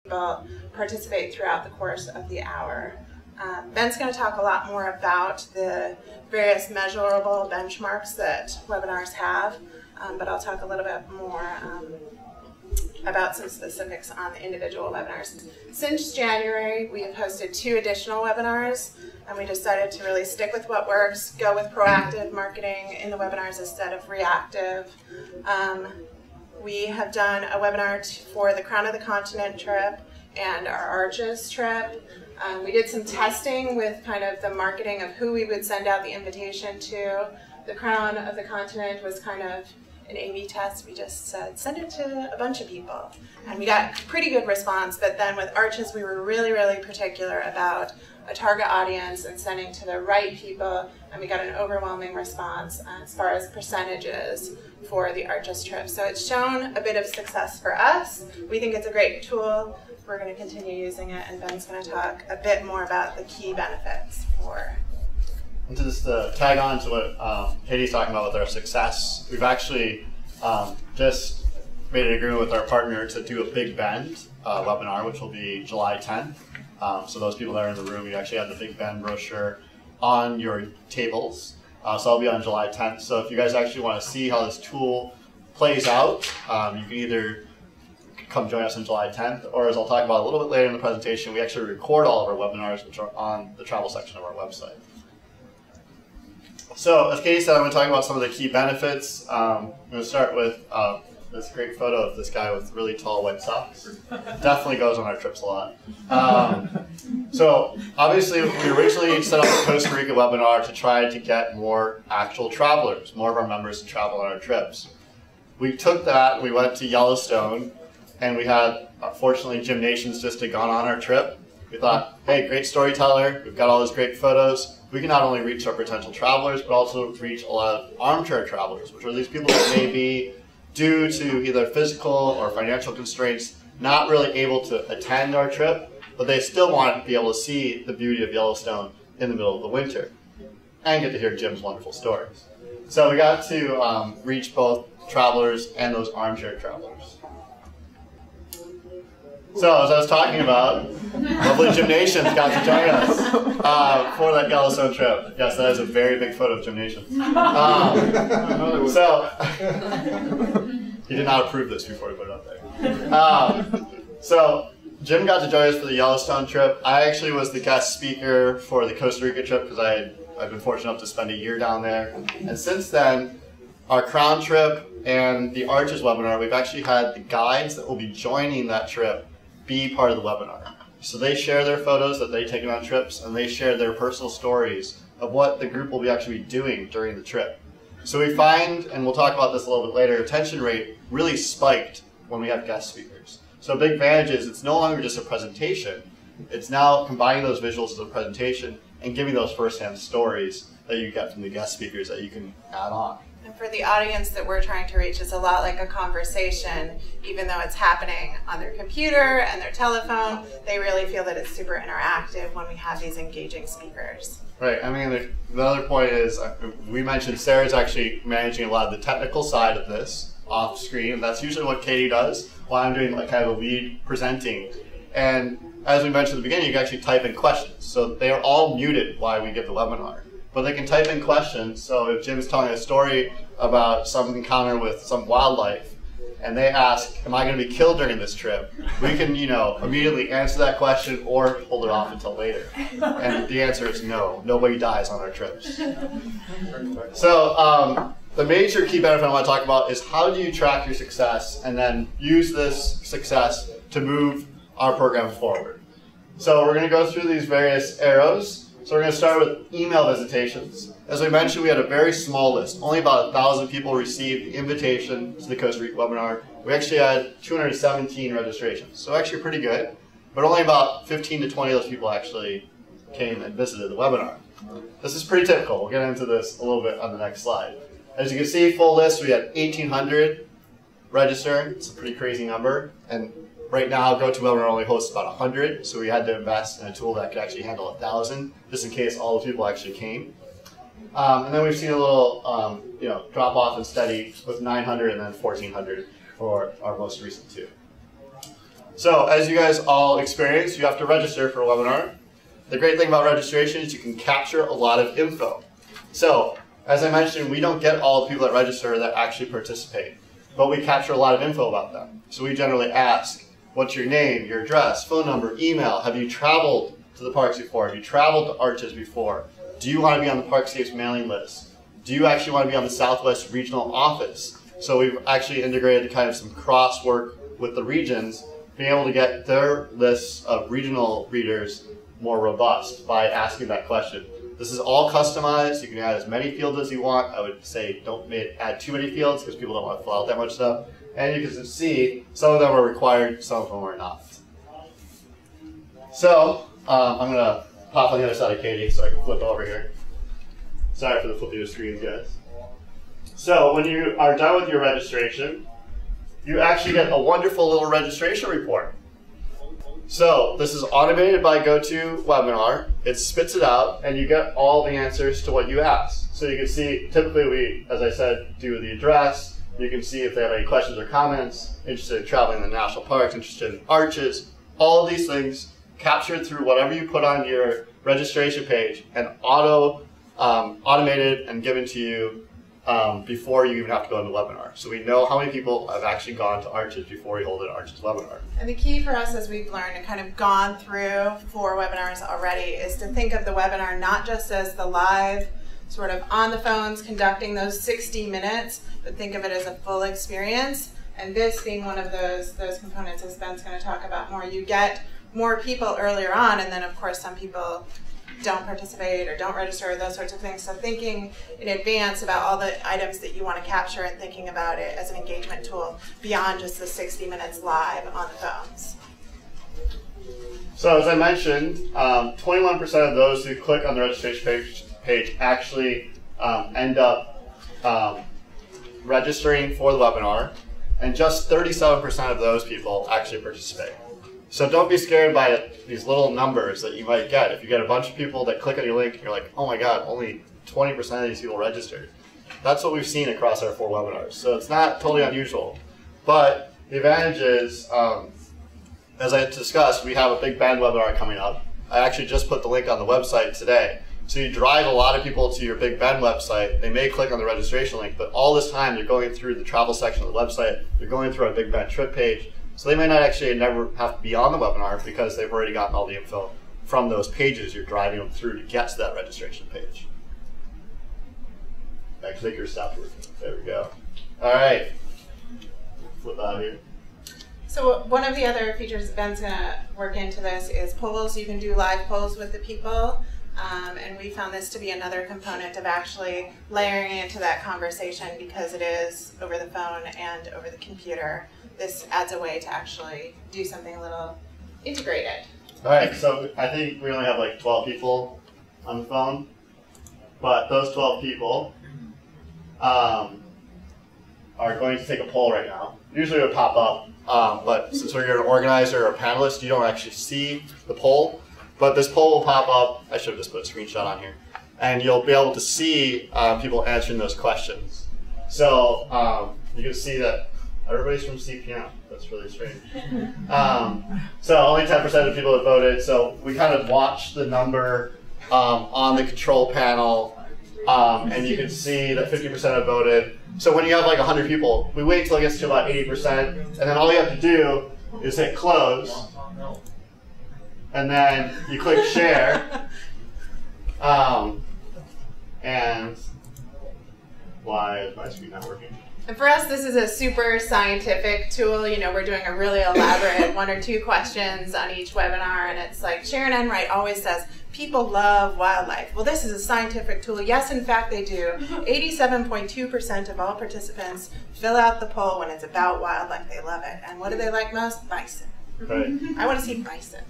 people participate throughout the course of the hour. Ben's going to talk a lot more about the various measurable benchmarks that webinars have, but I'll talk a little bit more about some specifics on the individual webinars. Since January, we have hosted 2 additional webinars, and we decided to really stick with what works, go with proactive marketing in the webinars instead of reactive. We have done a webinar for the Crown of the Continent trip and our Arches trip. We did some testing with kind of the marketing of who we would send out the invitation to. The Crown of the Continent was kind of an A/B test. We just said, send it to a bunch of people. And we got pretty good response, but then with Arches, we were really, really particular about a target audience and sending to the right people, and we got an overwhelming response as far as percentages for the Arches trip. So it's shown a bit of success for us. We think it's a great tool. We're going to continue using it, and Ben's going to talk a bit more about the key benefits for. And to just tag on to what Katie's talking about with our success, we've actually just made an agreement with our partner to do a Big Bend webinar, which will be July 10th. So those people that are in the room, you actually have the Big Bend brochure on your tables. So I'll be on July 10th. So if you guys actually want to see how this tool plays out, you can either come join us on July 10th, or as I'll talk about a little bit later in the presentation, we actually record all of our webinars, which are on the travel section of our website. So, as Katie said, I'm going to talk about some of the key benefits. I'm going to start with this great photo of this guy with really tall white socks. Definitely goes on our trips a lot. So, obviously, we originally set up the Costa Rica webinar to try to get more actual travelers, more of our members to travel on our trips. We took that and we went to Yellowstone, and we had, fortunately, Jim Nations just had gone on our trip. We thought, hey, great storyteller, we've got all those great photos. We can not only reach our potential travelers, but also reach a lot of armchair travelers, which are these people that may be, due to either physical or financial constraints, not really able to attend our trip, but they still want to be able to see the beauty of Yellowstone in the middle of the winter and get to hear Jim's wonderful stories. So we got to reach both travelers and those armchair travelers. So, as I was talking about, lovely Jim Nations got to join us for that Yellowstone trip. Yes, that is a very big photo of Jim Nations. So, he did not approve this before we put it up there. So, Jim got to join us for the Yellowstone trip. I actually was the guest speaker for the Costa Rica trip because I've been fortunate enough to spend a year down there. And since then, our Crown trip and the Arches webinar, we've actually had the guides that will be joining that trip be part of the webinar. So they share their photos that they've taken on trips, and they share their personal stories of what the group will be actually doing during the trip. So we find, and we'll talk about this a little bit later, attention rate really spiked when we have guest speakers. So a big advantage is it's no longer just a presentation, it's now combining those visuals as a presentation and giving those firsthand stories that you get from the guest speakers that you can add on. And for the audience that we're trying to reach, it's a lot like a conversation. Even though it's happening on their computer and their telephone, they really feel that it's super interactive when we have these engaging speakers. Right. I mean, the other point is, we mentioned Sarah's actually managing a lot of the technical side of this off screen. That's usually what Katie does while I'm doing like kind of a lead presenting. And as we mentioned at the beginning, you can actually type in questions. So they are all muted while we give the webinar. But they can type in questions. So if Jim is telling a story about some encounter with some wildlife, and they ask, am I going to be killed during this trip? We can, immediately answer that question or hold it off until later. And the answer is no. Nobody dies on our trips. So the major key benefit I want to talk about is how do you track your success and then use this success to move our program forward. So we're going to go through these various arrows. So we're going to start with email visitations. As we mentioned, we had a very small list. Only about 1,000 people received the invitation to the Costa Rica webinar. We actually had 217 registrations, so actually pretty good. But only about 15 to 20 of those people actually came and visited the webinar. This is pretty typical. We'll get into this a little bit on the next slide. As you can see, full list, we had 1,800 register. It's a pretty crazy number. And right now, GoToWebinar only hosts about 100, so we had to invest in a tool that could actually handle 1,000, just in case all the people actually came. And then we've seen a little, drop off and steady with 900 and then 1,400 for our most recent two. So as you guys all experience, you have to register for a webinar. The great thing about registration is you can capture a lot of info. So as I mentioned, we don't get all the people that register that actually participate, but we capture a lot of info about them. So we generally ask, what's your name, your address, phone number, email? Have you traveled to the parks before? Have you traveled to Arches before? Do you want to be on the Parkscapes mailing list? Do you actually want to be on the Southwest Regional Office? So we've actually integrated kind of some cross work with the regions, being able to get their lists of regional readers more robust by asking that question. This is all customized. You can add as many fields as you want. I would say don't add too many fields because people don't want to fill out that much stuff. And you can see some of them are required, some of them are not. So I'm going to pop on the other side of Katie so I can flip over here. Sorry for the flipping of screens, guys. So when you are done with your registration, you actually get a wonderful little registration report. So this is automated by GoToWebinar. It spits it out, and you get all the answers to what you asked. So you can see, typically we, as I said, do the address. You can see if they have any questions or comments, interested in traveling in the national parks, interested in Arches. All of these things captured through whatever you put on your registration page and automated and given to you before you even have to go into the webinar. So we know how many people have actually gone to Arches before we hold an Arches webinar. And the key for us, as we've learned and kind of gone through 4 webinars already, is to think of the webinar not just as the live, sort of on the phones conducting those 60 minutes, but think of it as a full experience. And this being one of those components, as Ben's going to talk about more, you get more people earlier on, and then of course some people don't participate or don't register, those sorts of things. So thinking in advance about all the items that you want to capture and thinking about it as an engagement tool beyond just the 60 minutes live on the phones. So as I mentioned, 21% of those who click on the registration page actually end up registering for the webinar, and just 37% of those people actually participate. So don't be scared by these little numbers that you might get. If you get a bunch of people that click on your link and you're like, oh my god, only 20% of these people registered. That's what we've seen across our 4 webinars. So it's not totally unusual. But the advantage is, as I discussed, we have a Big Bend webinar coming up. I actually just put the link on the website today. So you drive a lot of people to your Big Bend website. They may click on the registration link, but all this time they're going through the travel section of the website. They're going through our Big Bend trip page. So they may not actually never have to be on the webinar because they've already gotten all the info from those pages you're driving them through to get to that registration page. My clicker stopped working. There we go. All right. Flip out here. So one of the other features that Ben's going to work into this is polls. You can do live polls with the people. And we found this to be another component of actually layering into that conversation because it is over the phone and over the computer. This adds a way to actually do something a little integrated. All right, so I think we only have like 12 people on the phone, but those 12 people are going to take a poll right now. Usually it would pop up, but since you're an organizer or a panelist, you don't actually see the poll. But this poll will pop up. I should have just put a screenshot on here. And you'll be able to see people answering those questions. So you can see that everybody's from CPM. That's really strange. So only 10% of people have voted. So we kind of watch the number on the control panel. And you can see that 50% have voted. So when you have like 100 people, we wait till it gets to about 80%. And then all you have to do is hit close. And then you click share, and why is my screen not working? And for us, this is a super scientific tool. You know, we're doing a really elaborate 1 or 2 questions on each webinar, and it's like Sharon Enright always says, people love wildlife. Well, this is a scientific tool. Yes, in fact, they do. 87.2% of all participants fill out the poll when it's about wildlife. They love it. And what do they like most? Bison. Right. I want to see bison.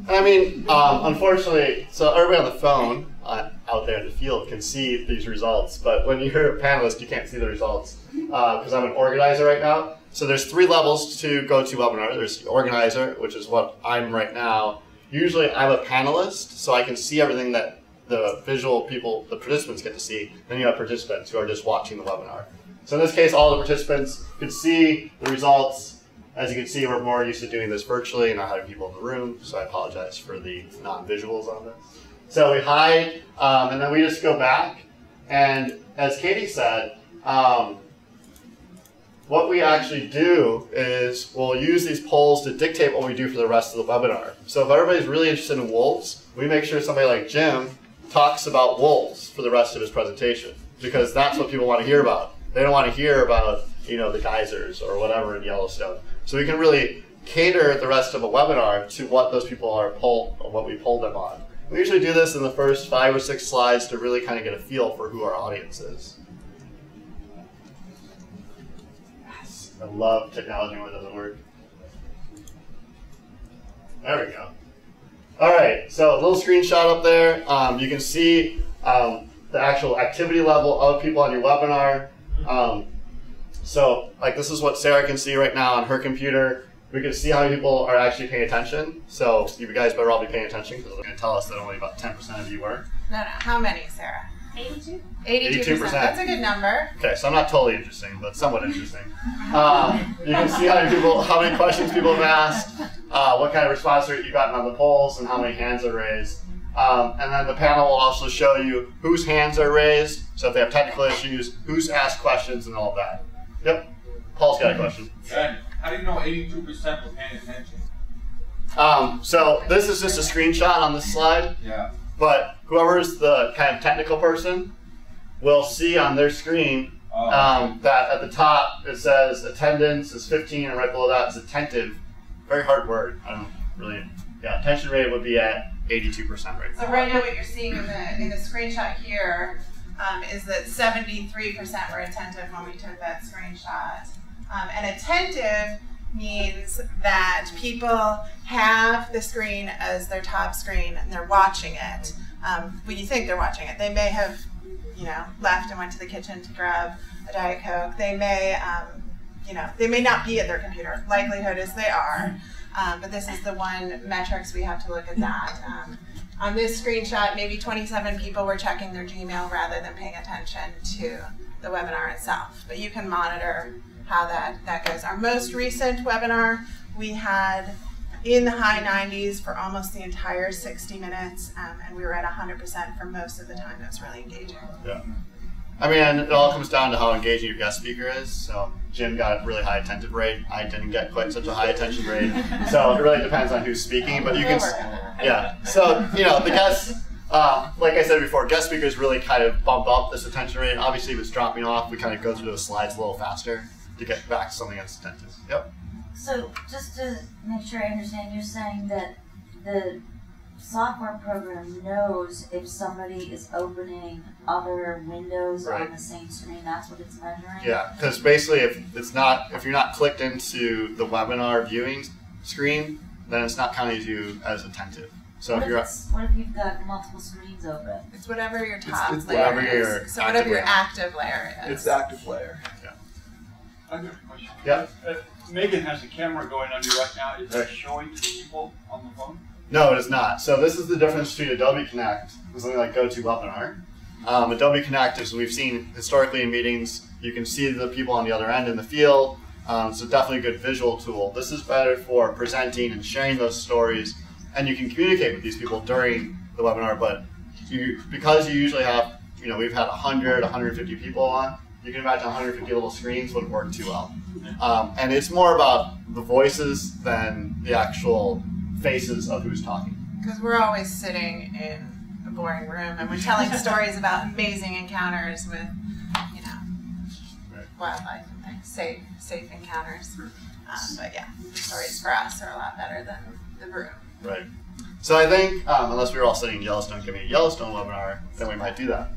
I mean, unfortunately, so everybody on the phone out there in the field can see these results, but when you're a panelist, you can't see the results because I'm an organizer right now. So there's 3 levels to GoToWebinar. There's the organizer, which is what I'm right now. Usually I'm a panelist, so I can see everything that the visual people, the participants get to see. Then you have participants who are just watching the webinar. So in this case, all the participants could see the results As you can see, we're more used to doing this virtually and not having people in the room, so I apologize for the non-visuals on this. So we hide, and then we just go back, and as Katie said, what we actually do is we'll use these polls to dictate what we do for the rest of the webinar. So if everybody's really interested in wolves, we make sure somebody like Jim talks about wolves for the rest of his presentation, because that's what people want to hear about. They don't want to hear about, you know, the geysers or whatever in Yellowstone. So we can really cater the rest of a webinar to what those people are polled, or what we polled them on. We usually do this in the first 5 or 6 slides to really kind of get a feel for who our audience is. Yes, I love technology when it doesn't work. There we go. All right, so a little screenshot up there. You can see the actual activity level of people on your webinar. So like this is what Sarah can see right now on her computer. We can see how many people are actually paying attention. So you guys better all be paying attention because it's going to tell us that only about 10% of you were. No. How many, Sarah? 82. 82%. That's a good number. Okay, so I'm not totally interesting, but somewhat interesting. You can see how many questions people have asked, what kind of response rate you've gotten on the polls, and how many hands are raised. And then the panel will also show you whose hands are raised, so if they have technical issues, who's asked questions, and all of that. Yep. Paul's got a question. Ben, how do you know 82% were paying attention? So this is just a screenshot on this slide. Yeah. But whoever's the kind of technical person will see on their screen that at the top it says attendance is 15, and right below that is attentive. Very hard word. I don't really. Yeah, attention rate would be at 82% right now. So right now what you're seeing in the screenshot here is that 73% were attentive when we took that screenshot. And attentive means that people have the screen as their top screen and they're watching it. When you think they're watching it, they may have, you know, left and went to the kitchen to grab a Diet Coke. They may, you know, they may not be at their computer. Likelihood is they are. But this is the one metrics we have to look at that. On this screenshot, maybe 27 people were checking their Gmail rather than paying attention to the webinar itself. But you can monitor how that goes. Our most recent webinar, we had in the high 90s for almost the entire 60 minutes, and we were at 100% for most of the time. It was really engaging. Yeah. I mean, it all comes down to how engaging your guest speaker is. So Jim got a really high attentive rate. I didn't get quite such a high attention rate. So it really depends on who's speaking. But you can, yeah. So, you know, the guests, like I said before, guest speakers really kind of bump up this attention rate. Obviously, if it's dropping off, we kind of go through those slides a little faster to get back to something that's attentive. Yep. So just to make sure I understand, you're saying that the software program knows if somebody is opening other windows on the same screen. That's what it's measuring? Yeah, because basically if you're not clicked into the webinar viewing screen, then it's not counting you as attentive. So what if you've got multiple screens open? It's whatever your top it's layer whatever your is. So whatever your active layer is. It's the active layer. Yeah. I got a question. Yeah. Megan has a camera going on you right now. Is that showing to people on the phone? No, it is not. So this is the difference between Adobe Connect and something like GoToWebinar. Adobe Connect, as we've seen historically in meetings, you can see the people on the other end in the field. So definitely a good visual tool. This is better for presenting and sharing those stories, and you can communicate with these people during the webinar. But because you usually have, you know, we've had 100, 150 people on. You can imagine 150 little screens wouldn't work too well. And it's more about the voices than the actual faces of who's talking. Because we're always sitting in a boring room and we're telling stories about amazing encounters with, you know, wildlife and things, safe encounters. But yeah, the stories for us are a lot better than the room. Right. So I think, unless we were all sitting in Yellowstone, giving a Yellowstone webinar, then we might do that.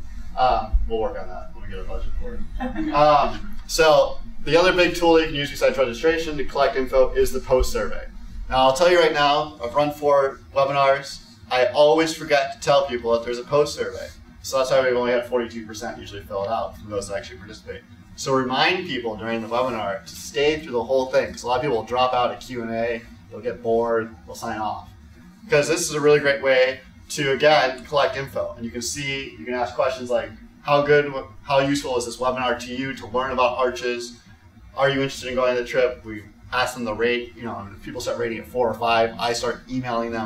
We'll work on that when we get a budget for it. So the other big tool that you can use besides registration to collect info is the post survey. Now I'll tell you right now, I've run 4 webinars. I always forget to tell people that there's a post survey. So that's why we've only had 42% usually fill it out from those that actually participate. So remind people during the webinar to stay through the whole thing, because a lot of people will drop out at Q&A, they'll get bored, they'll sign off. Because this is a really great way to, again, collect info. And you can see, you can ask questions like, how useful is this webinar to you to learn about arches? Are you interested in going on the trip? We ask them to rate. You know, if people start rating at 4 or 5, I start emailing them